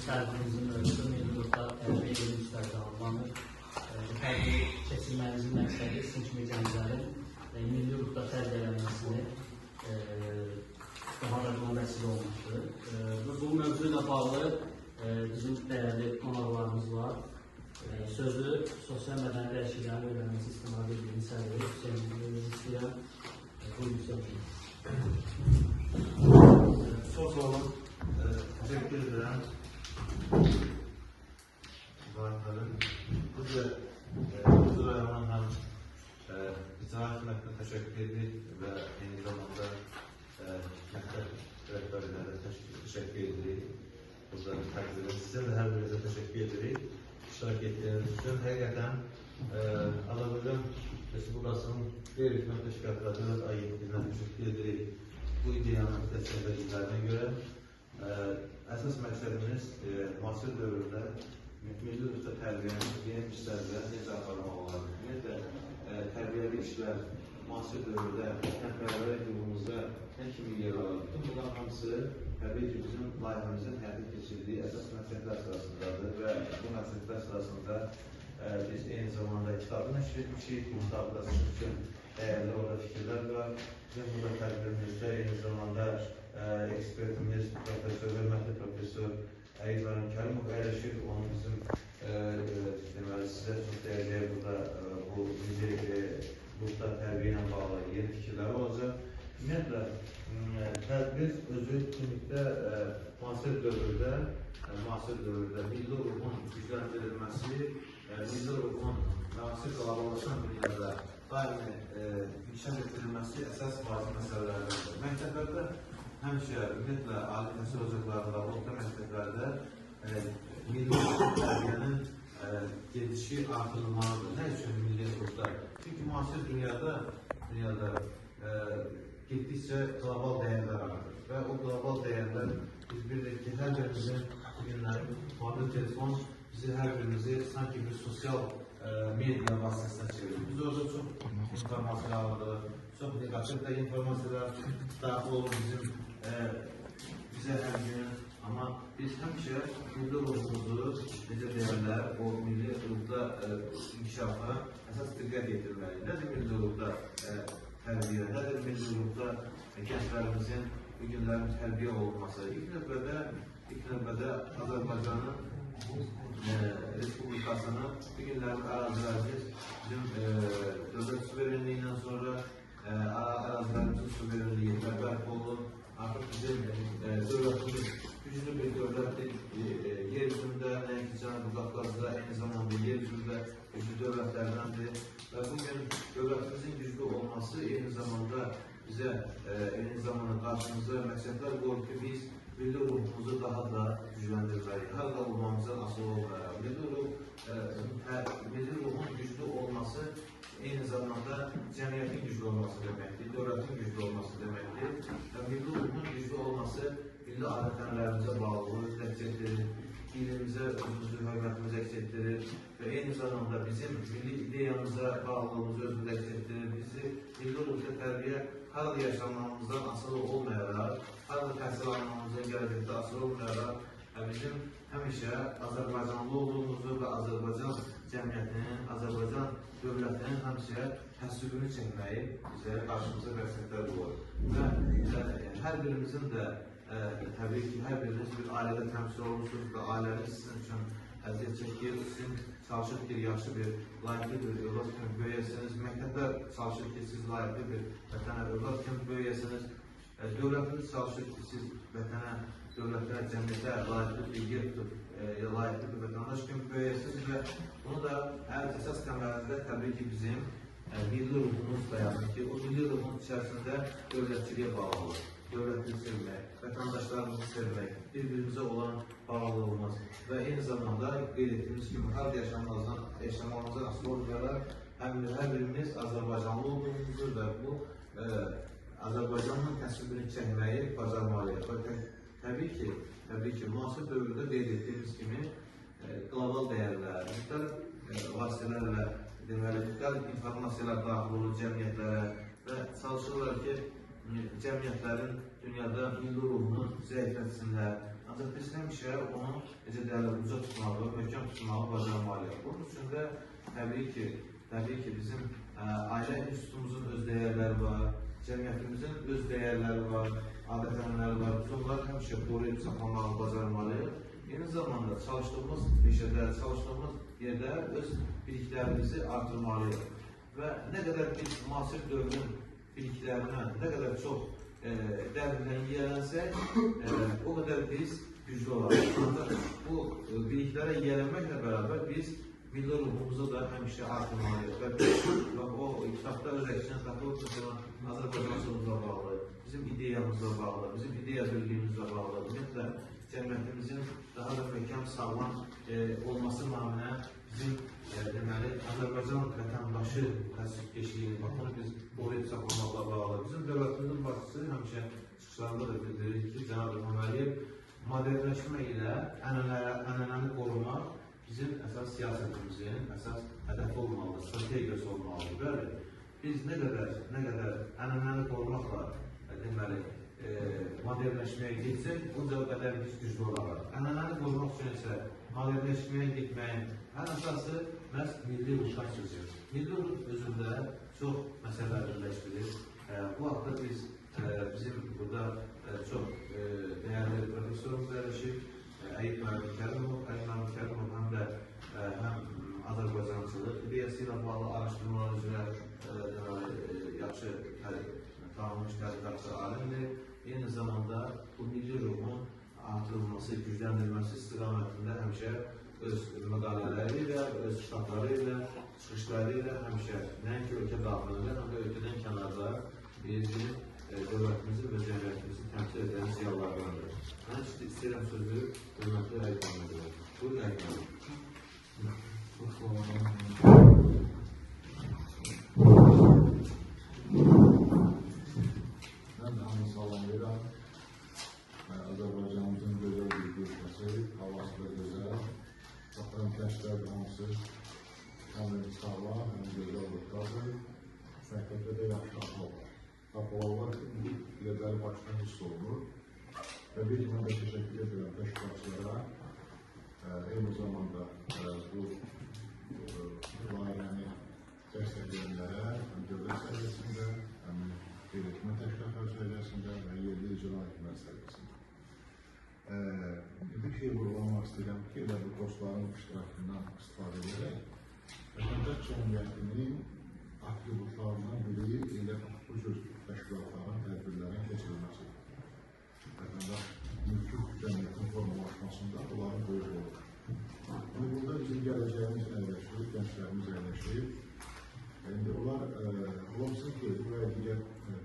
sərgimizin ölçüsü milli ruhda tərbiyə edilmişlər cavablanır. Bu tərbiyə keçirmənizin məqsədi sizin kimi gənclərin milli ruhda tərbiyələnməsini daha da buna vəsilə olmuşdur. Bu mövzu ilə bağlı bizim dəyərli qonaqlarımız var. Sözü sosial mədəni dəyişikliklərin öyrənməsi istiqamət edildiyi sərgidə Hüseyin istəyirəm. Buyurun Hüseyin. Çox sağ olun. Təşəkkür edirəm. Bu rayonun həm icra hükümətinə təşəkkür edir və eyni zamanda məktəb rəhbərlərə təşəkkür edirik. Burada təqdirdə sizə də hər birinizə təşəkkür edirik. İştirak etdiyiniz üçün həqiqətən Azərbaycan Respublikasının qeyri-hökumət təşkilatları dövlət agentliyinə təşəkkür edirik. Bu ideyanın dəstəklədiklərinə görə əsas məqsədimiz müasir dövrdə milli ruhda tərbiyənin yeni işlərdə necə aparmaq olar? Ümumiyyətlə, tərbiyəli işlər müasir dövrdə tərbiyəli yolumuzda nə kimi yer alır? Bütün bunlar hamısı təbii ki, bizim layihəmizin həyata keçirdiyi əsas məqsədlər sırasındadır və bu məqsədlər sırasında biz eyni zamanda kitabı nəşr etmişik. Bu kitabda sizin üçün dəyərli orada fikirlər var. Bizim burada tədbirimizdə eyni zamanda ekspertimiz, hörmətli profesör İbrahim Kərimov əyləşir. Onun bizim deməli, sizə çox dəyərli burada bu milli ruhda tərbiyə ilə bağlı yeni fikirlər olacaq. Ümumiyyətlə, tədbir özü ümumiyyətlə müasir dövrdə milli ruhun gücləndirilməsi, milli ruhun müasir qalabalaşan dünyada daimi inkişaf etdirilməsi əsas vacib məsələlərdir. Məktəblərdə həmişə ümumiyyətlə ali təhsil ocaqlarında, orta məktəblərdə milli tərbiyənin gedişi artırılmalıdır. Nə üçün milli ruhda? Çünki müasir dünyada getdikcə qlobal dəyərlər artır və o qlobal dəyərlər biz bilirik ki, hər birimizin bugünləri mobil telefon bizi hər birimizi sanki bir sosial media vasitəsinə çevirir. Biz orada çox informasiya alırıq, çox negativ də informasiyalar daxil olur bizə hər gün. Amma biz həmişə milli ruhumuzu, necə deyərlər, o milli ruhda inkişafa əsas diqqət yetirməliyik. Nədir milli ruhda tərbiyə, nədir milli ruhda gənclərimizin bu günlərin tərbiyə olunması? İlk növbədə Azərbaycanın Respublikasının bu günlərin ərazilərimiz bizim dövlət suverenliyindən sonra ərazilərimizin suverenliyi bərpa olunur. Artıq bizim dövlətimiz güclü bir dövlətdir. Yer üzündə, nəinki Cənubi Qafqazda, eyni zamanda yer üzündə güclü dövlətlərdəndir. Və bugün dövlətimizin güclü olması eyni zamanda bizə, eyni zamanda qarşımıza məqsədlər qoyur ki, biz milli ruhumuzu daha da gücləndirməliyik. Harada olmamızdan asılı olmayaraq. Milli ruhun güclü olması eyni zamanda cəmiyyətin güclü olması deməkdir, dövlətin güclü olması deməkdir. Milli ruhun güclü olması milli adət-ənənələrimizə bağlılıq əks etdirir, dilimizə, özümüzü, hörmətimizə əks etdirir və eyni zamanda bizim milli ideyamıza bağlılığımızı özümüzə əks etdirir. Bizi milli ruhda tərbiyə harada yaşamamızdan asılı olmayaraq, harada təhsil almamızdan gələcəkdə asılı olmayaraq, bizim həmişə Azərbaycanlı olduğumuzu və Azərbaycan cəmiyyətinin, Azərbaycan dövlətinin həmişə təsvibini çəkməyi bizə qarşımıza məqsədlər qoyur. Və hər birimizin də təbii ki, hər biriniz bir ailədə təmsil olursunuz və ailəniz sizin üçün əziyyət çəkir, sizin çalışır ki, yaxşı bir, layiqli bir övlad kimi böyüyəsiniz, məktəblər çalışır ki, siz layiqli bir vətənə övlad kimi böyüyəsiniz, dövlətiniz çalışır ki, siz vətənə, dövlətə, cəmiyyətə layiqli bir yer tutub, layiqli bir vətəndaş kimi böyüyəsiniz və bunu da əsas təməlində təbii ki, bizim milli ruhumuz dayanır ki, o milli ruhun içərisində dövlətçiliyə bağlıdır. Dövlətini sevmək, vətəndaşlarımızı sevmək, bir-birimizə olan bağlılığımız və eyni zamanda qeyd etdiyimiz kimi harada yaşamamızdan asılı olmayaraq hər birimiz Azərbaycanlı olduğumuzu və bu Azərbaycanın təsvirini çəkməyi bacarmalıyıq. Təbii ki, müasir dövrdə qeyd etdiyimiz kimi qlobal dəyərlər, müxtəlif vasitələrlə, deməli, müxtəlif informasiyalar daxil olur cəmiyyətlərə və çalışırlar ki, cəmiyyətlərin dünyada milli ruhunu zəiflətsinlər. Ancaq biz həmişə onu necə deyirlər, uca tutmalı, möhkəm tutmalı, bacarmalıyıq. Bunun üçün də təbii ki, bizim ailə institutumuzun öz dəyərləri var, cəmiyyətimizin öz dəyərləri var, adət-ənənələri var. Biz onları həmişə qoruyub saxlamağı bacarmalıyıq. Eyni zamanda çalışdığımız peşədə, çalışdığımız yerdə öz biliklərimizi artırmalıyıq. Və nə qədər biz müasir dövrün biliklərinə, nə qədər çox dərindən yiyələnsək, o qədər biz güclü olarıq. Ancaq bu biliklərə yiyələnməklə bərabər biz milli ruhumuzu da həmişə artırmalıyıq. Və biz o kitabda öz əksini tapıb, Azərbaycançılığımızla bağlı, bizim ideyamızla bağlı, bizim ideya birliyimizlə bağlı, ümumiyyətlə cəmiyyətimizin daha da möhkəm, sağlam olması naminə bizim deməli, Azərbaycan vətəndaşı təsdiqkeşliyini, baxın, biz qoruyub saxlamaqla bağlı. Bizim dövlətimizin başçısı həmişə çıxışlarında da bildirir ki, Cənab İlham Əliyev modernləşmə ilə ənənəni qorumaq bizim əsas siyasətimizin əsas hədəfi olmalıdır, strategiyası olmalıdır. Bəli, biz nə qədər ənənəni qorumaqla deməli, modernləşməyə getsək, o qədər biz güclü olaraq. Ənənəni qorumaq üçün isə modernləşməyə getməyin ən əsası məhz milli ruh sözüdür. Milli ruh özündə çox məsələlər birləşdirir. Bu haqda bizim burada çox dəyərli professorumuz əyləşib, Əyib Məlik Kərimov həm də Azərbaycançılıq ideyası ilə bağlı araşdırmalar üzrə yaxşı tanınmış tədqiqatçı alimdir. Eyni zamanda bu milli ruhun artırılması, gücləndirilməsi istiqamətində həmişə öz məqalələri ilə, öz kitabları ilə, çıxışları ilə həmişə nəinki ölkə daxilində, həm də ölkədən kənarda bizim dövlətimizi və cəmiyyətimizi təmsil edən ziyalardandır. Mən istəyirəm sözü hörmətli Əyib Məlikə. Buyurun Əyib Məlikə. Mən də hamı salamlayıram. Azərbaycanımızın gözəl bir görüşməsi, havası da gözəl. Baxıram kəşflər hamısı həm sağlam, həm gözəl ortadır. Məktəbdə də yaxşı ahval var. Ahval var ki, bu yerləri başdan hiss olunur. Və bir ki, mən də təşəkkür edirəm təşkilatçılara. Eyni zamanda bu layihəni dəstəkləyənlərə, həm dövlət səviyyəsində, həm qeyri-hökumət təşkilatları səviyyəsində və yerli icra hakimiyyət səviyyəsində. Bir şey vurğulamaq istəyirəm ki, elə bu dostların iştirakından istifadə edərək, vətəndaş cəmiyyətinin aktivliklarından biri elə bu cür təşkilatların, tədbirlərin keçirilməsidir. Vətəndaş mülki cəmiyyətin formalaşmasında bunların böyük olur. Burada bizim gələcəyimiz əyləşir, gənclərimiz əyləşir. İndi onlar olsun ki, bu və digər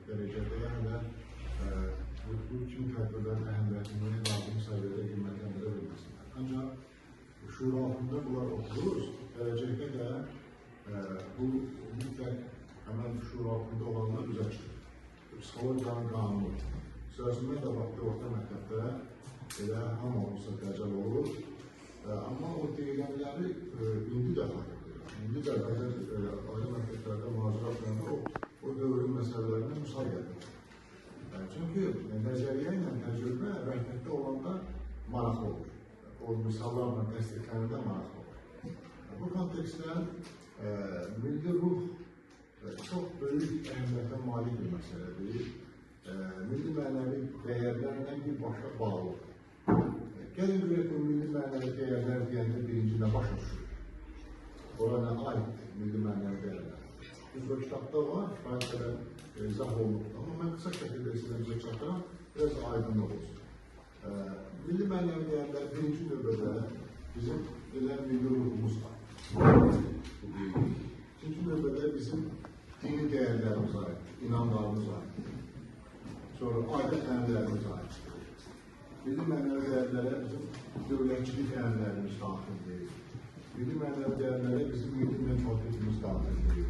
dərəcədə hələ bu kimi tədbirlərin əhəmiyyətini lazım səviyyədə qiymətləndirə bilməsinlər. Ancaq şuur altında bunlar oxuyuruz, gələcəkdə də bu mütləq həmən şuur altında olanlar üzə çıxır. Psixologiyanın qanunu. Sözümdə də vaxtda orta məktəbdə elə hamı olsa dəcəl olur. Amma o deyilənləri indi də xatırlayır. İndi də ayrı məktəblərdə mühazirə edəndə o dövrün məsələlərinə misal gətirir. Çünki nəzəriyyə ilə təcrübə rəhmətdə olanda maraqlı olur. O misallarla təsdiqlənəndə maraqlı olur. Bu kontekstdə milli ruh çox böyük əhəmiyyətə malik bir məsələdir. Milli mənəvi dəyərlərlə birbaşa bağlıdır. Gəlin görək bu milli mənəvi dəyərlər deyəndə birinci nə başa düşür? Orada nə aid milli mənəvi dəyərlər? Biz o kitabda var, kifayət qədər izah olunubdur. Amma mən qısa şəkildə sizə çatdıram, biraz aydınlıq olsun. Milli mənəvi dəyərlər birinci növbədə bizim elə milli ruhumuz var. İkinci növbədə bizim dini dəyərlərimiz aid, inanlarımız aid. Sonra adət-ənənələrimiz aid. Milli mənəvi dəyərlərə bizim dövlətçilik ənənələrimiz daxildir. Milli mənəvi dəyərlərə bizim milli mentalitetimiz daxildir.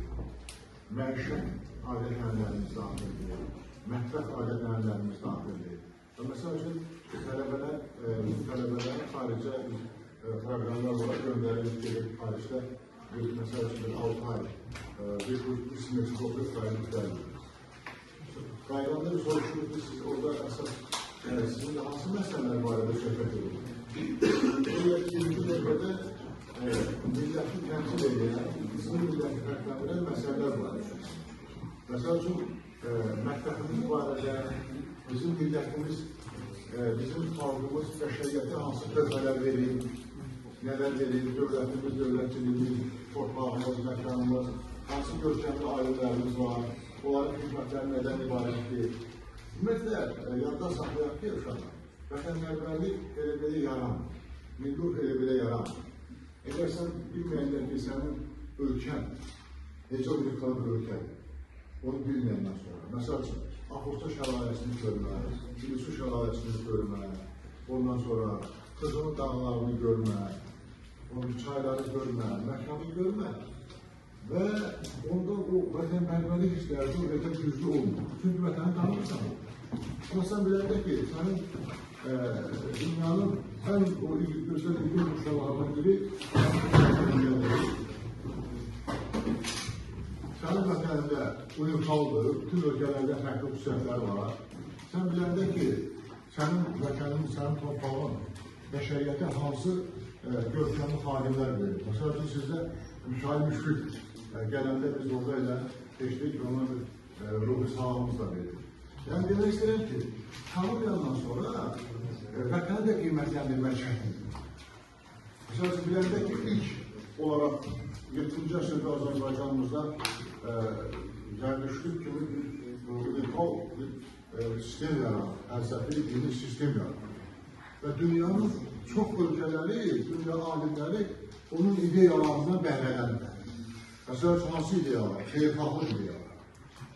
Məişət adət-ənənələrimiz daxildir. Mətbəx adət-ənənələrimiz daxildir. Və məsəl üçün, tələbələrə xaricə proqramlar var, göndərilib gedir xaricdə. Məsəl üçün, 6 ay bir sinirçi olub qayıdıb gəlir. Qayıdanda bir soruşur ki, siz orada əsas sizin de hansı məsələlər barədə söhbət edilir? Birinci növbədə milləti təmsil edən, bizim milləti fərqləndirən məsələlər var. Məsəl üçün, məktəbimiz barədə, bizim millətimiz, bizim xalqımız bəşəriyyətə hansı tövbələr verir, nələr verir, dövlətimiz, dövlətçiliyimiz, torpağımız, məkanımız, hansı görkəmli ailələrimiz var, onların xidmətləri nədən ibarətdir. Ümumiyyətlə, yadda saxlayaq ki, uşaqlar, vətənpərvərlik elə-belə yaranmır, milli elə-belə yaranmır. Əgər sən bilməyəndə ki, sənin ölkən, necə unikal ölkədir, onu bilməyəndən sonra, məsəl üçün, Afosta şəlaləsini görmək, Bilisu şəlaləsini görmək, ondan sonra Xızının dağlarını görmək, onun çayları görmək, məkanı görmək və onda o vətənpərvərlik hissləri o qədər güclü olmur. Çünki vətəni tanımırsan. Amma sən biləndə ki, sənin dünyanın ən o gözəl ilgin uşaqlarından biri sənin vətənində unikaldır, bütün ölkələrdə fərqli xüsusiyyətlər var. Sən biləndə ki, sənin vətənin, sənin torpağın bəşəriyyətə hansı görkəmli xadimlər verir. Məsəl üçün, sizdə Müşahid Müşfiq gələndə biz orada ilə keçdik, ona bir ruhi sağlığımız da verir. Yəni, demək istəyirəm ki, tanımayandan sonra vətəni də qiymətləndirmək çətindir. Məsəl üçün, biləndə ki, ilk olaraq 7-ci əsrdə Azərbaycanımızda Zərdüştlük kimi bir sistem yarar, fəlsəfi, dini sistem yarar. Və dünyanın çox ölkələri, dünya alimləri onun ideyalarından bəhrələnirlər. Məsəl üçün, hansı ideyalar? Xeyirxahlıq ideyalar.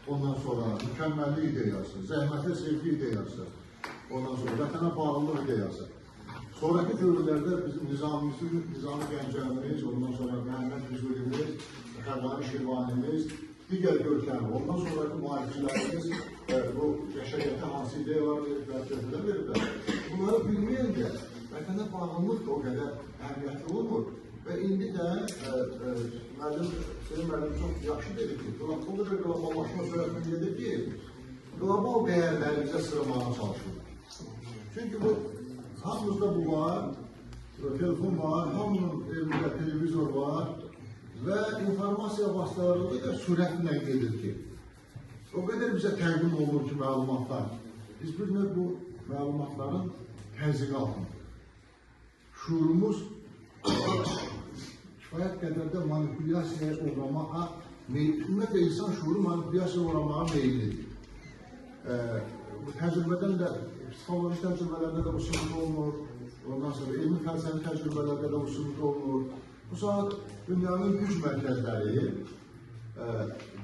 Ondan sonra mükəmməllik ideyası, zəhmətə sevgi ideyası, ondan sonra vətənə bağlılıq ideyası. Sonraki dövrlərdə bizim Nizami Gəncəmiz, ondan sonra Məhəmməd Füzulimiz, Xəbani Şirvanimiz, digər görkəmi, ondan sonraki mühafizlərimiz bu bəşəriyyətə hansı ideyalar verirlər. Bunları bilməyəndə vətənə bağlılıq da o qədər əhəmiyyətli olmur. Və indi də Selim müəllim çox yaxşı dedi ki, o qədər qloballaşma sürətini gedir ki, qlobal dəyərlərimizə sığmağa çalışırlar. Çünki bu, hamımızda bu var, telefon var, hamının evində televizor var və informasiya vasitələri da sürətlə gedir ki, o qədər bizə təqdim olur ki, məlumatlar. Biz bilmək bu məlumatların təzyiqi altındır. Şuurumuz kifayət qədər də manipulyasiyaya uğramağa, ümumiyyətlə insan şuuru manipulyasiyaya uğramağa meyillidir. Bu təcrübədən də, psixoloji təcrübələrdə də bu sınıf olunur, ondan sonra elmi fəlsəfi təcrübələrdə də bu sınıf olunur. Bu saat dünyanın güc mərkəzləri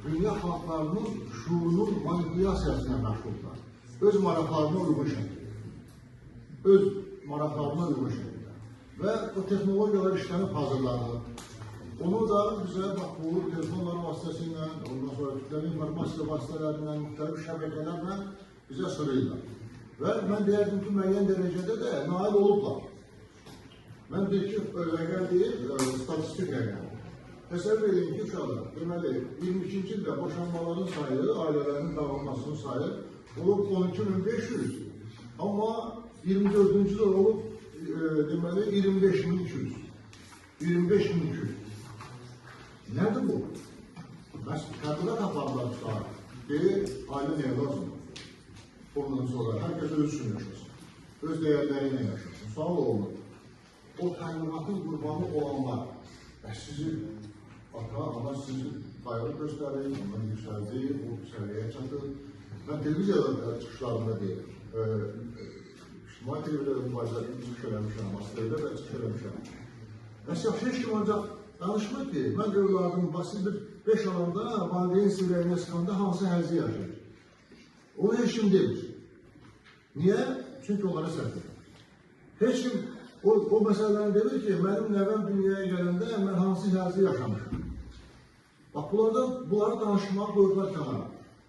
dünya xalqlarının şuurunun manipulyasiyasına məşğullar. Öz maraqlarına uyğun şəkildə. Öz maraqlarına uyğun şəkildə. Və o texnologiyalar işlənib hazırlanır. Onu da bizə bu telefonlar vasitəsilə, ondan sonra kütləvi informasiya vasitələrindən, müxtəlif şəbəkələrlə bizə sırayırlar. Və mən deyərdim ki, müəyyən dərəcədə də nail olublar. Mən bir-iki rəqəm deyil, statistik rəqəm. Təsəvvür edin ki, uşaqlar, deməli, 22-ci ildə boşanmaların sayı, ailələrin dağılmasının sayı olub 12.500. Amma 24-cü ildə olub, deməli, 25.200. 25.200. Nədir bu? Tədqiqat aparlar çıxar. Deyir, ailə nəyə lazımdır? Ondan sonra hər kəs öz üçün yaşasın. Öz dəyərləri ilə yaşasın. Sual olunur. O təlimatın qurbanı olanlar, sizi, ana sizi qayğı göstərir, ondan yüksəldir, o səviyyəyə çatır. Mən televiziyada çıxışlarında deyir. İctimai televizyada mübarizədə çıxış eləmişəm, Askerdə də çıxış eləmişəm. Məsələn, heç kim ancaq danışmır ki, mən övladım basit bir 5 alanda valideyn sirrəyinə sıxanda hansı həzzi yaşayır. Onu heç kim demir. Niyə? Çünki onlara səhv edir. Heç kim o məsələni demir ki, mənim nəvəm dünyaya gələndə mən hansı həzzi yaşamışım. Bax, bunları danışmaq qoyurlar kənara.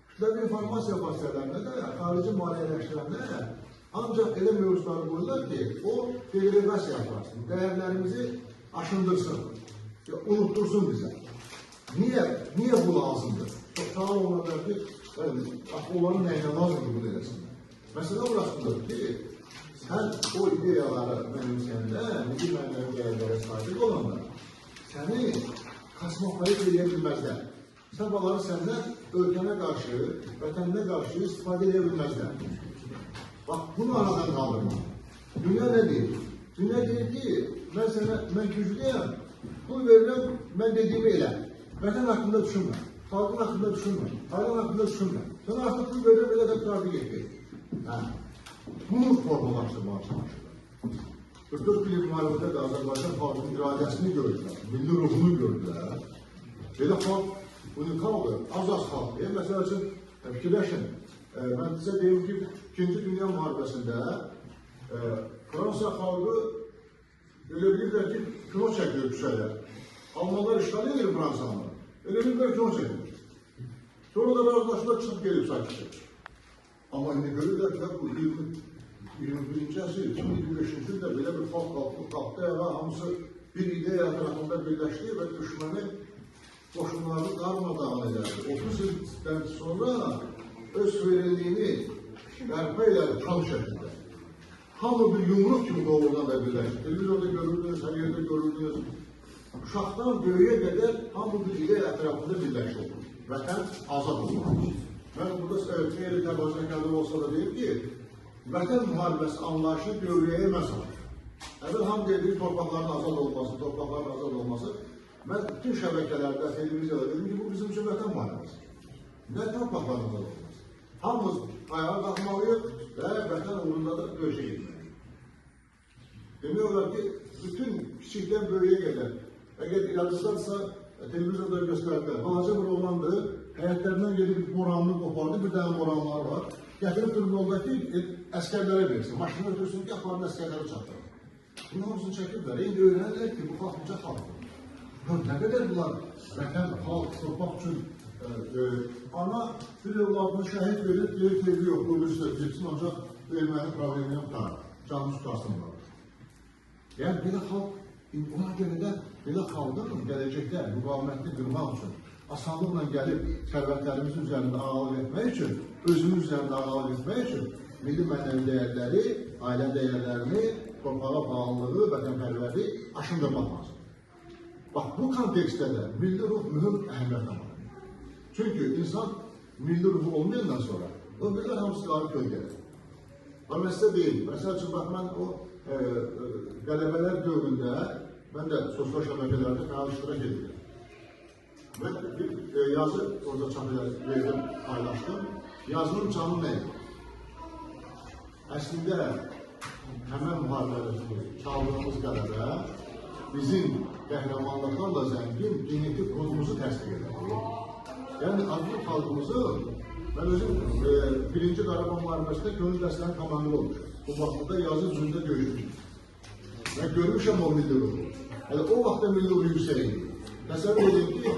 Kütləvi informasiya vasitələrində də, xarici maliyyələşdirəndə ancaq elə mövzuları qoyurlar ki, o deqregasiya yaparsın, dəyərlərimizi aşındırsın, unuttursun bizə. Niyə bu lazımdır? Çox sağ olmalıdır ki, onların nəyinə lazımdır bunu eləsinlər. Məsələ burasındadır ki, sən o ideyaları mənimsəndə, milli mənəvi dəyərlərə sahib olanda, səni kosmopolit edə bilməzlər. Sabahları səndən ölkənə qarşı, vətənə qarşı istifadə edə bilməzlər. Bax, bunu aradan qaldırmaq. Dünya nə deyir? Dünya deyir ki, mən güclüyəm, bunu verirəm, mən dediyimi elə. Vətən haqqında düşünmə, xalqın haqqında düşünmə, xalqın haqqında düşünmə. Sən artıq bunu verirəm, elə də müdafiə etmək. Bunu formalaşdırmağa çalışırlar. 44 illik müharibədə də Azərbaycan xalqının iradəsini gördülər, milli ruhunu gördülər. Belə xalq unikaldır, az xalq. Məsəl üçün, fikirləşin, mən sizə deyim ki, 2-ci Dünya müharibəsində Fransa xalqı elə bilirlər ki, kino çəkilir küçələr. Almanlar işgal edir Fransanı. Elə bilirlər kino çəkilir. Sonra da razılaşma çıxıb gelib sakitdir. Amma indi görürlər ki, bu 21-ci əsr, 2025-ci ildə belə bir xalq qalxdı ayağa, hamısı bir ideya ətrafında birləşdi və düşməni qoşunlarını darmadağın edərdi. 30 ildən sonra öz suverenliyini bərpa edərdi tam şəkildə. Hamı bir yumruq kimi doğrudan da birləşdi. Televizorda görürdünüz, hər yerdə görürdünüz. Uşaqdan böyüyə qədər hamı bir ideya ətrafında birləşdi. Vətən azad olmalıdır. Mən burada xeyli təbazına gəldim olsa da deyim ki, vətən müharibəsi anlayışı dövrəyə məsələ. Əvvəl hamı deyir, torpaqların azad olması. Mən bütün şəbəkələrdə, televiziyada dedim ki, bu bizim üçün vətən müharibəsi. Nə torpaqların azad olması? Hamımız ayağa qalxmalıyıq və vətən uğrunda da döyüşə getməliyik. Demək olar ki, bütün kiçikdən böyüyə qədər, əgər iradısıdırsa, televizorda göstərdilər, balaca bir oğlandır, həyətlərindən gelib moranını qopardı, bir dənə moranlar var. Gətirib durub yoldakı əskərlərə versin, maşını ötürsün ki, aparın əskərləri çatdırın. Bunun hamısını çəkiblər, indi öyrənirlər ki, bu xalq necə xalqdır. Nə qədər bunlar vətən, xalq, torpaq üçün ana bir evladını şəhid verir, deyir ki, yox, bu üzrə getsin, ancaq vermənin problemini tutar, canını tutarsınlar. Yəni, belə xalq, ona görə də belə xalqın gələcəkdə müqavimətini qırmaq üçün, asanlıqla gəlib sərvətlərimizin üzərində ağalıq etmək üçün, özümüz üzərində ağalıq etmək üçün milli mənəvi dəyərləri, ailə dəyərlərini, torpağa bağlılığı, vətənpərvərliyi aşındırmaq lazım. Bax, bu kontekstdə də milli ruh mühüm əhəmiyyət alır. Çünki insan milli ruhu olmayandan sonra o bilirlər hamısı qarı kölgədir. Və mən sizə deyim, məsəl üçün, bax, mən o qələbələr dövründə mən də sosial şəbəkələrdə fəal iştirak edirəm. Mən bir yazı orada çap verdim, paylaşdım. Yazının canı nə idi? Əslində, həmən müharibədə çaldığımız qələbə bizim qəhrəmanlıqlarla zəngin genetik kodumuzu təsdiq edir. Yəni, adlı xalqımızın, mən özüm 1-ci Qarabağ müharibəsində gönül dəstənin komandır olmuşum. Bu vaxtda yazı cüzündə döyüşmüşüm. Mən görmüşəm o milli ruhu. Yəni, o vaxtda milli ruhu yüksək idi. Təsəvvür edin ki,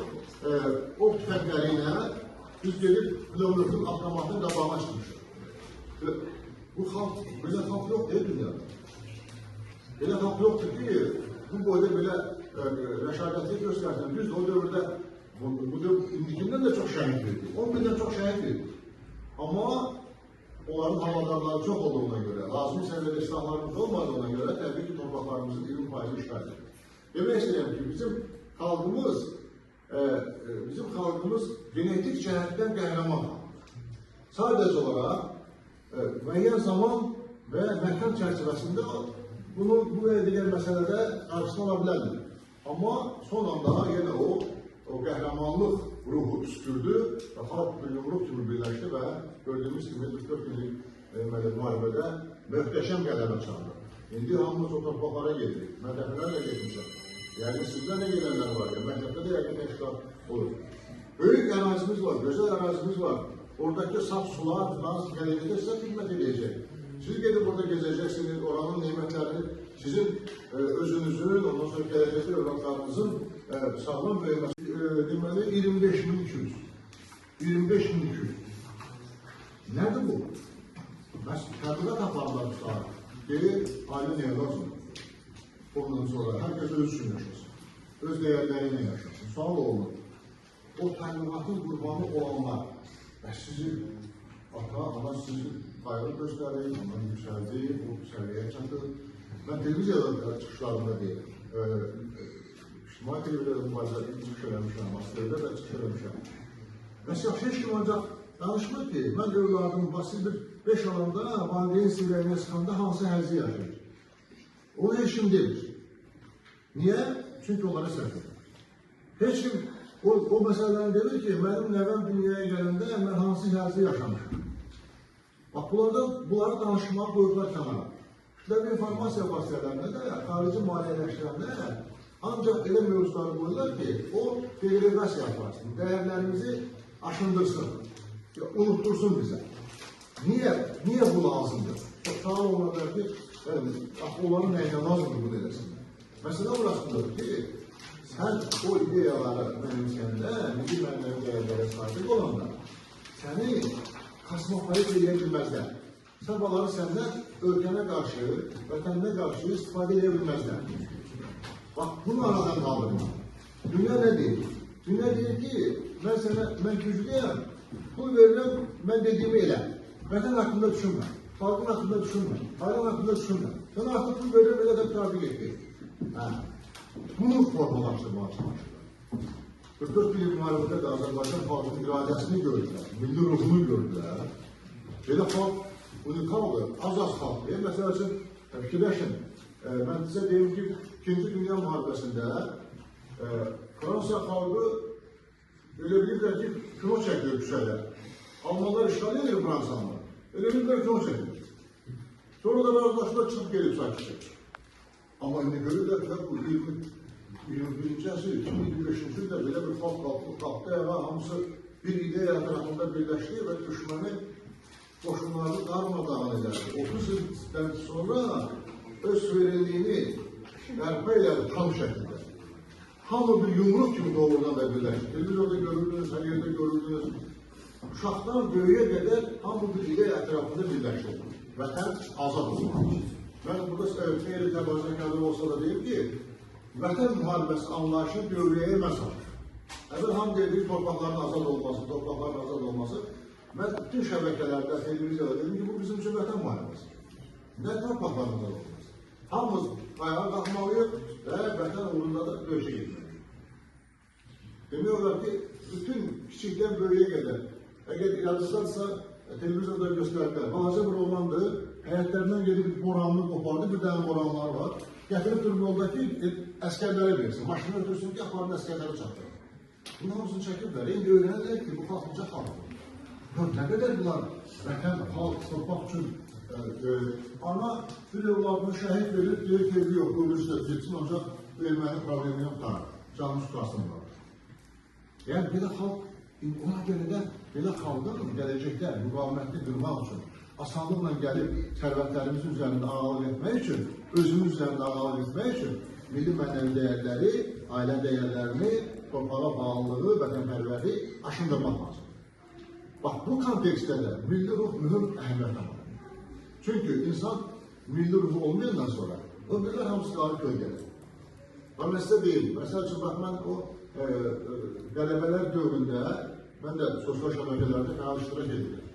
o tüfəngləri ilə biz gelib Plovdivin avtomatının qabağına çıxmışıq. Bu xalq, belə xalq yoxdur dünyada. Belə xalq yoxdur ki, bu boyda belə rəşadətli göstərsən. Düzdür, o dövrdə, indikindən də çox şəhid verdik. 10 bindən çox şəhid verdik. Amma onların havadarları çox olduğuna görə, lazım səviyyədə silahlarımız olmadığına görə təbii ki, torpaqlarımızın 20 payını işgal edir. Demək istəyirəm ki, bizim xalqımız genetik cəhətdən qəhrəman. Sadəcə olaraq, müəyyən zaman və məkan çərçivəsində bu edilən məsələdə qarşısına ola bilərdir. Amma son anda yenə o qəhrəmanlıq ruhu üstürdü və xalq bir yumruq kimi birləşdi və gördüyümüz kimi 44 günlük müharibədə möhtəşəm qələbə çaldı. İndi hamımız o torpaqlara gedirik, mədəfələrlə getmişəm. Yəni sizdə nə gedənlər var ya, məktəbdə də yəqin təşkilat olur. Böyük ərazimiz var, gözəl ərazimiz var. Oradakı saf sular, gələcəkdə sizə xidmət edəcək. Siz gedib orada gezəcəksiniz, oranın nimetlərini sizin özünüzün, ondan sonra gələcəkdə övladlarınızın sağlam böyüməsi. Deməli 25.200. 25.200. Nədir bu? Tədqiqat aparlar tutar. Deyir, ailə nəyə lazımdır? Ondan sonra herkes öz üçün yaşasın, öz dəyərləriyle yaşasın. Sual olunur, o təlimatın qurbanı olanlar və sizin ata, ana, sizin ayrı göstərir, ondan yüksəldi, bu səviyyəyə çatır. Mən televiziyada çıxışlarında deyim, İctimai televizyada mübarizədə çıxış eləmişəm, Askerdə də çıxış eləmişəm. Məsələn, heç kim ancaq danışmır ki, mən övladım basit bir 5 alanda, valideyn sirəyinə sıxanda hansı həzzi yaşayır. Onu heç kim demir. Niyə? Çünki onlara səhv edir. Heç kim o məsələni demir ki, mənim nəvəm dünyaya gələndə mən hansı həzzi yaşamışım. Bax, bunları danışmağa qoyurlar kənara. Kütləvi informasiya vasitələrində də, xarici maliyyələşdirəndə ancaq elə mövzuları qoyurlar ki, o deqregasiya yaparsın, dəyərlərimizi aşındırsın, unuttursun bizə. Niyə bu lazımdır? Sual olanlar ki, onların nəyinə lazımdır bunu eləsinlər. Məsələ burasındadır ki, sən o ideyaları mənimsəndə, milli mənəvi dəyərlərə sahib olanda, səni kosmopolit eləyə bilməzlər. Sabahları səndən ölkənə qarşı, vətənə qarşı istifadə edə bilməzlər. Bax, bunu aradan qaldırma. Dünya nə deyir? Dünya deyir ki, mən güclüyəm, pul verirəm, mən dediyimi elə. Vətən haqqında düşünmə, xalqın haqqında düşünmə, ailən haqqında düşünmə. Sən artıq pul verirəm, elə də mütabik etdir. Bunu formalaşdırmağa çalışırlar. 44 bilim müharibədə də Azərbaycan xalqının iradəsini gördülər, milli ruhunu gördülər. Belə xalq unikaldır, az xalqdır. Məsəl üçün, fikirləşin, mən sizə deyim ki, 2-ci Dünya müharibəsində Fransa xalqı elə bilirlər ki, kino çəkilir küçələr. Almanlar işgal edir Fransanlar. Elə bilirlər kino çəkilir. Sonra da razılaşma çıxıb gelib sakitdir. Amma indi görürlər ki, bu 21-ci əsr, 2025-ci ildə belə bir xalq qalxdı ayağa, hamısı bir ideya ətrafında birləşdi və düşməni qoşunlarını darmadağın edərdi. 30 ildən sonra öz suverenliyini bərpa elədi tam şəkildə. Hamı bir yumruq kimi doğrudan da birləşdi. Televizyonda görürdünüz, hər yerdə görürdünüz. Uşaqdan böyüyə qədər hamı bir ideya ətrafında birləşdi. Vətən azad olmalıdır. Mən burada xeyli təbəzzəkərlər olsa da deyim ki, vətən müharibəsi anlayışı dövrəyə məsaj. Əvvəl hamı deyir torpaqların azad olması, mən bütün şəbəkələrdə, televiziyada dedim ki, bu bizim üçün vətən müharibəsi. Nə torpaqların azad olması? Hamımız ayağa qalxmalıyıq və vətən uğrunda da döyüşə getməliyik. Demək olar ki, bütün kiçikdən böyüyə qədər, əgər yadınızdadırsa, televizyonda göstərdilər, balaca bir oğlandır, həyətlərindən gedib boranını qopardı, bir dənə boranları var. Gətirib durub yoldakı əskərlərə versin, maşını ötürsün ki, aparın əskərlərə çatdırır. Bunun hamısını çəkiblər, indi öyrənirlər ki, bu xalqlıca xalqdır. Nə qədər bunlar vətən, xalq, torpaq üçün ana bir evladını şəhid verir, deyir ki, evi yox, ölürsə getsin, ancaq vermənin problemi yoxdur, canını tutasınlar. Yəni, belə xalq, ona görə də belə xalqın gələcəkdə müqavimətli qırmaq üçün, asanlıqla gəlib sərvətlərimizin üzərində ağalıq etmək üçün, özümüz üzərində ağalıq etmək üçün milli mənəvi dəyərləri, ailə dəyərlərini, torpağa bağlılığı, vətənpərvəri aşındırmaq lazım. Bax, bu kontekstdə də milli ruh mühüm əhəmiyyət alır. Çünki insan milli ruhu olmayandan sonra ömürlər hamısı qalib gölgəlir. Mən sizə deyim, məsəl üçün, bax, mən o qələbələr dövründə, mən də sosial şəbəkələrdə fəal iştirak edirəm.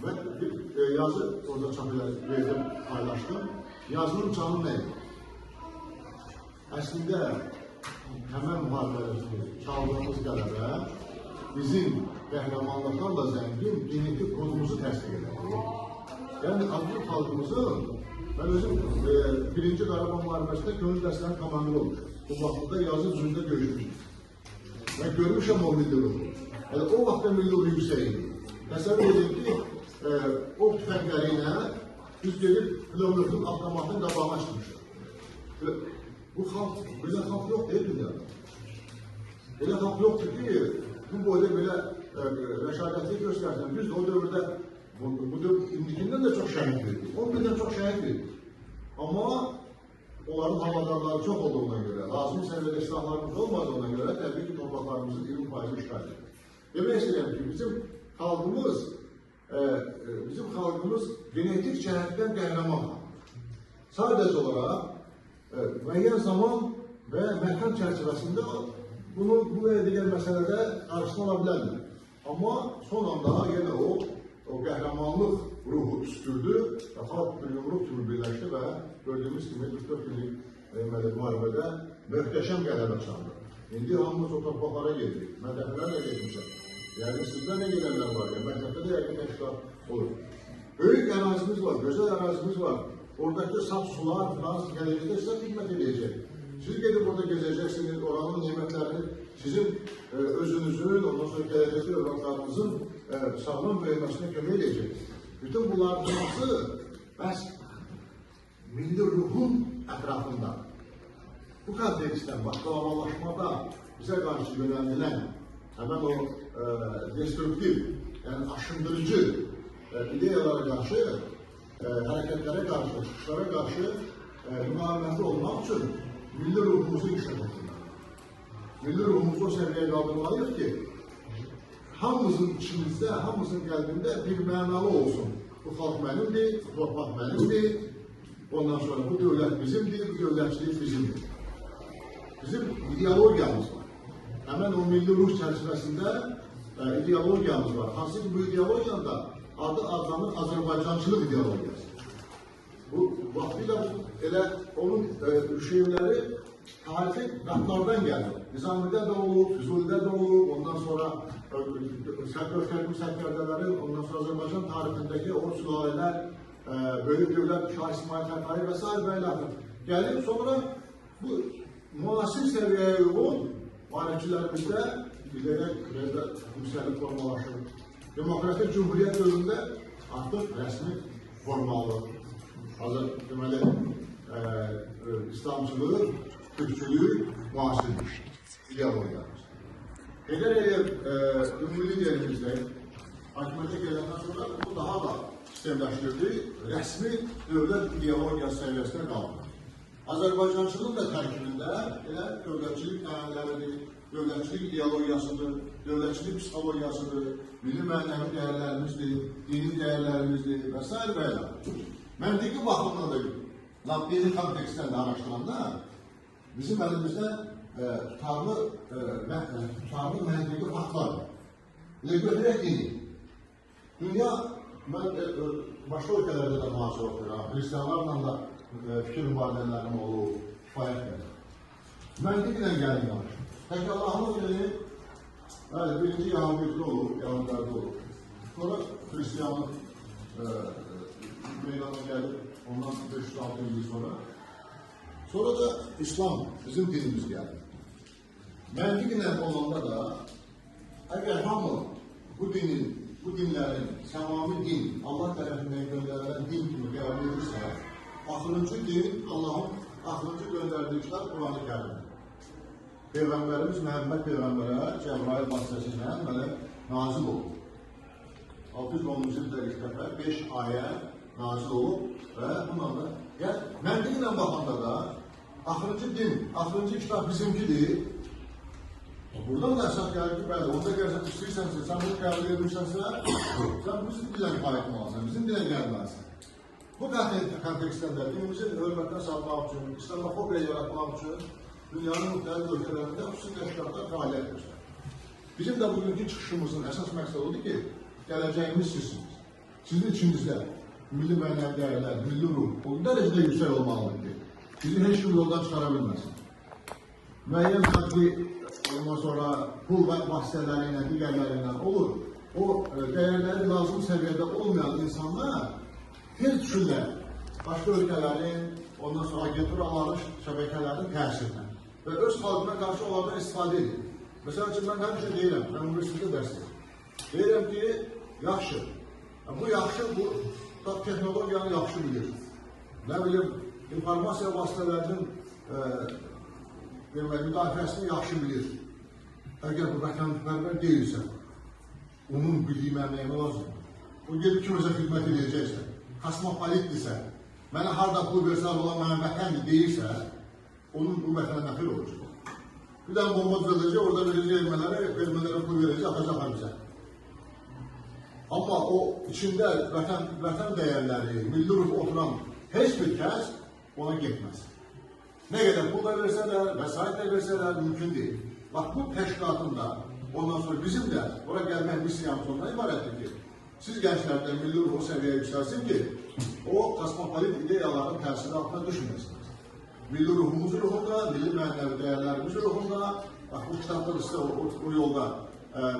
Mən bir yazı orada çap verdim, paylaşdım. Yazının canı nə idi? Əslində, həmən müharibələrimiz, çaldığımız qələbə bizim qəhrəmanlıqlarla zəngin genetik kodumuzu təsdiq edir. Yəni, Azərbaycan xalqımızın, mən özüm 1-ci Qarabağ müharibəsində Könül dəstənin komandiri olmuşum. Bu vaxtda yazı üzründə görüşmüşüm. Mən görmüşəm o milli ruhu. Yəni, o vaxtda milli ruhu yüksək idi. Təsəvvür edin ki, o tüfəngləri ilə biz gedib kilometrin avtomatın qabağına çıxmışıq. Bu xalq, belə xalq yoxdur dünyada. Belə xalq yoxdur ki, bu boyda belə rəşadətli göstərsən, biz o dövrdə, bu indikindən də çox şəhid verdik, 11-dən çox şəhid verdik. Amma onların havadarları çox olduğuna görə, lazım səviyyədə silahlarımız olmadığına görə, təbii ki, torpaqlarımızın 20% işgal edir. Demək istəyirəm ki, bizim xalqımız genetik cəhətdən qəhrəman xalqdır. Sadəcə olaraq, müəyyən zaman və məkan çərçivəsində bu digər məsələdə qarşısına ala bilərlər. Amma son anda yenə o qəhrəmanlıq ruhu üstürdü və xalq bir yumruq kimi birləşdi və gördüyümüz kimi 44 günlük müharibədə möhtəşəm qələbə çaldı. İndi hamımız o torpaqlara gedirik, mədəfələrlə getmişəm. Yəni sizdə nə gedənlər var ya, məktəbdə də yəqin təşkilat olur. Böyük ərazimiz var, gözəl ərazimiz var. Oradakı saf sular, Fransız gələcəkdə sizə xidmət edəcək. Siz gedib orada gezəcəksiniz, oranın nimetlərini sizin özünüzün, ondan sonra gələcəkdə övladlarınızın sağlam böyüməsinə kömək edəcək. Bütün bunların hamısı bəs milli ruhun ətrafında. Bu kontekstdən, globallaşmada bizə qarşı yönəldilən həmən o destruktiv, yəni aşındırıcı ideyalara qarşı, hərəkətlərə qarşı, çıxışlara qarşı müqavimətli olmaq üçün milli ruhumuzu inkişaf etdirməliyik. Milli ruhumuzu o səviyyəyə qaldırmalıyıq ki, hamımızın içimizdə, hamımızın qəlbində bir mənalı olsun. Bu xalq mənimdir, bu torpaq mənimdir, ondan sonra bu dövlət bizimdir, bu dövlətçilik bizimdir. Bizim ideologiyamız var. Həmən o milli ruh çərçivəsində ideologiyamız var. Hansı ki bu ideologiyanın da adı adlanır Azərbaycançılıq ideologiyası. Bu vaxtıyla elə onun şeirləri tarifi qatlardan gəlir. Nizamidə də olub, Füzulidə də olub, ondan sonra Sərkərdələri, ondan sonra Azərbaycan tarixindəki o sülalələr, böyük dövlət, Şah İsmail Xətai və s. və ilə gəlir. Sonra bu müasir səviyyəyə uyğun tarixçilərimizdə yüksəlik formalaşır. Demokratik Cumhuriyyət dövründə artıq rəsmi formalı, deməli, İslamçılıq, Türkçülük, müasirlik, ideologiyamız. Heydər Əliyev ümumi liderimizdə hakimiyyətə gələndən sonra bu daha da sistemləşdirdi, rəsmi dövlət ideologiyası səviyyəsinə qaldı. Azərbaycançılığın da tərkibində elə dövlətçilik mənəviləridir, dövlətçilik ideologiyasıdır, dövlətçilik psixologiyasıdır, milli mənəvi dəyərlərimizdir, dini dəyərlərimizdir və s. və ilə. Məntiqi baxımdan da dini kontekstdən də araşdıranda bizim əlimizdə tutarlı məntiqi faktlar var. Elə götürək dini. Dünya, mən başqa ölkələrdə də mühasirə oxuyuram, Hristiyanlarla da fikir mübadilələrim olub, kifayət qədər. Məntiqlə gəlin danışın. Tək Allah'ımız gəlin, birinci Yahudiyyə olub, Yahudilərdə olub. Sonra Hristiyanlıq meydana gəlib, ondan 500-600 il sonra. Sonra da İslam, bizim dinimiz gəldi. Məntiqlə olanda da, əgər hamı bu dinlərin, səmami din, Allah tərəfindən göndərilən din kimi qəbul edirsə, axırıncı din, Allahın axırıncı göndərdiyi kitab Quran-ı Kərimdir. Peyğəmbərimiz Məhəmməd Peyğəmbərə Cəbrail vasitəsilə nazil olub. 610-cu ildə ilk dəfə 5 ayə nazil olub və bununla da məntiqlə baxanda da axırıncı din, axırıncı kitab bizimkidir. Buradan da əsas gəlir ki, bəli, onda gəlsən istəyirsənsə, sən bunu qəbul edilmişsənsə, sən bizim dilən qayıtmalısan, bizim dilən gəlməlisən. Bu kontekstdən də dinimizin hörmətini satmaq üçün, İslamofobiya yaratmaq üçün dünyanın müxtəlif ölkələrində xüsusi təşkilatlar fəaliyyət göstərir. Bizim də bugünkü çıxışımızın əsas məqsədi odur ki, gələcəyimiz sizsiniz. Sizin içinizdə milli mənəvi dəyərlər, milli ruh o dərəcədə yüksək olmalıdır ki, bizi heç kim yoldan çıxara bilməsin. Müəyyən xərqli, ondan sonra pul və vasitələri ilə, digərləri ilə olur. O dəyərləri lazım səviyyədə olmayan insanlar tez düşürlər başqa ölkələrin, ondan sonra agenturaların, şəbəkələrin təsirinə və öz xalqına qarşı onlardan istifadə edir. Məsələn üçün, mən həmişə deyirəm, mən universitetdə dərs edirəm. Deyirəm ki, yaxşı, bu yaxşı, bu texnologiyanı yaxşı bilir. Nə bilim, informasiya vasitələrinin müdafiəsini yaxşı bilir. Əgər bu vətənpərvər deyilsə, onun bildiyi mənəyə lazım. O gelib kimizə xidmət edəcəksə, kosmopolitdirsə, mənə harada pul versə, olan mənə vətəndir deyirsə, onun bu vətənə nəfir olacaq. Bir dənə bomba düzələcək, orada verəcək ermələrə pul verəcək, atacaq bizə. Amma o içində vətən dəyərləri, milli ruh oturan heç bir kəs ona getməz. Nə qədər pul da versələr, vəsait də versələr, mümkün deyil. Bax, bu təşkilatında, ondan sonra bizim də ora gəlmək misyamız ondan ibarətdir ki, Siz gençlərdə milli ruhu səviyyəyə yüksəlsin ki, o kosmopolit ideyaların təsiri altına düşməyəsiniz. Milli ruhumuzun ruhunda, milli mənəvi dəyərlərimizin ruhunda, bax bu kitabda sizə o yolda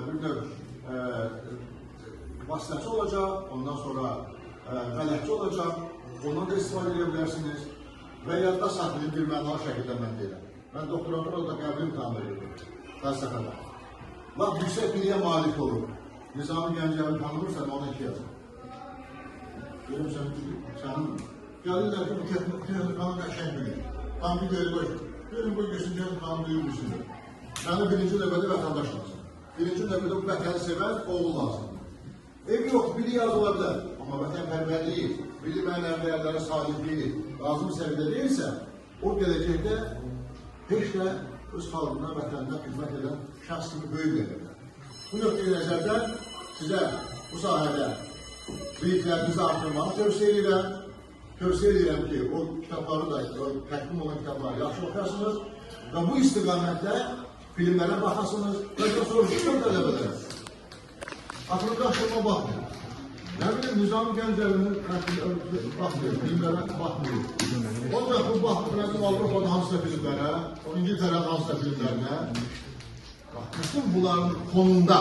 bir növ vasitəçi olacaq, ondan sonra bələdçi olacaq, ondan da istifadə edə bilərsiniz və yadda saxlayın bir mənalı şəkildə mən deyirəm. Mən doktoranturada qəbul imtahanı edirdim, fəlsəfədə. Bax, yüksək biliyə malik olur. Nizami Gəncəvi tanımırsan, ona 2 yazın. Görüm sənin gəlirlər ki, bu texnikanı qəşəng bilir. Tam bir deyil qoy. Görün bu göstərən tam duyulmuşsundur. Məni birinci növbədə vətəndaş lazım. Birinci növbədə bu vətəni sevən oğul lazımdır. Ev yox, biri yazıla bilər. Amma vətənpərvərliyi, milli mənəvi dəyərlərin sahibliyi lazım səviyyədə deyilsə, o gələcəkdə heç də öz xalqına, vətəninə xidmət edən şəxs kimi böyük verirlər. Bu nöqteyi nəzərdən sizə bu sahədə biliklərinizi artırmağı tövsiyə edirəm. Tövsiyə edirəm ki, o kitabları da, təqdim olan kitabları yaxşı oxuyasınız və bu istiqamətdə filmlərə baxasınız və soruşuyor tələbələrə. Atını qaşırma baxmıyor. Nə bilim, Nizami Gəncəvinin baxmıyor, filmlərə baxmıyor. O da bu baxmıyor, Avropada hansısa filmlərə, İngiltərədə hansısa filmlərinə. Bütün bunların konunda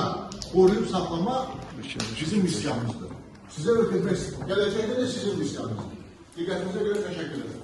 qoruyub saxlamaq bizim misyonumuzdur. Sizə ötürmək, gələcəkdə də sizin misyonunuzdur. Diqqətinizə görə təşəkkür ederim.